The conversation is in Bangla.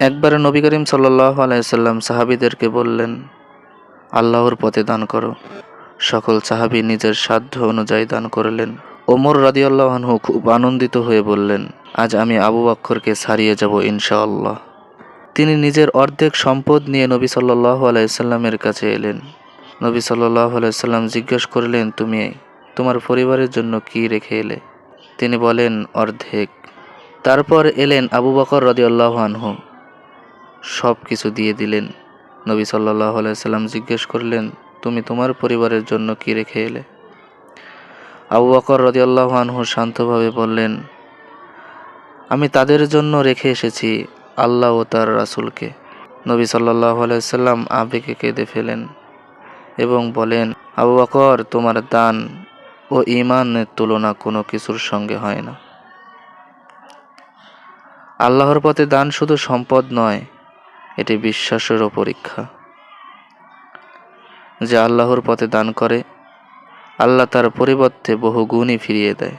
একবার নবী করিম সাল্লাল্লাহু আলাইহি সাল্লাম সাহাবীদেরকে বললেন, আল্লাহর পথে দান করো। সকল সাহাবী নিজের সাধ্য অনুযায়ী দান করলেন। ওমর রাদিয়াল্লাহু আনহু খুব আনন্দিত হয়ে বললেন, আজ আমি আবু বকরকে ছাড়িয়ে যাব ইনশাআল্লাহ। তিনি নিজের অর্ধেক সম্পদ নিয়ে নবী সাল্লাল্লাহু আলাইহি সাল্লামের কাছে এলেন। নবী সাল্লাল্লাহু আলাইহি সাল্লাম জিজ্ঞেস করলেন, তুমি তোমার পরিবারের জন্য কি রেখে এলে? তিনি বলেন, অর্ধেক। তারপর এলেন আবু বকর রাদিয়াল্লাহু আনহু, সব কিছু দিয়ে দিলেন। নবী সাল্লাল্লাহু আলাইহি সাল্লাম জিজ্ঞেস করলেন, তুমি তোমার পরিবারের জন্য কি রেখে এলে? আবু বকর রাদিয়াল্লাহু আনহু শান্তভাবে বললেন, আমি তাদের জন্য রেখে এসেছি আল্লাহ ও তার রাসূলকে। নবী সাল্লাল্লাহু আলাইহি সাল্লাম আবেগে কেঁদে ফেলেন এবং বলেন, আবু বকর, তোমার দান ও ঈমানের তুলনা কোনো কিছুর সঙ্গে হয় না। আল্লাহর পথে দান শুধু সম্পদ নয়, এটি বিশ্বাসেরও পরীক্ষা। যে আল্লাহর পথে দান করে, আল্লাহ তার পরিবর্তে বহু গুণই ফিরিয়ে দেয়।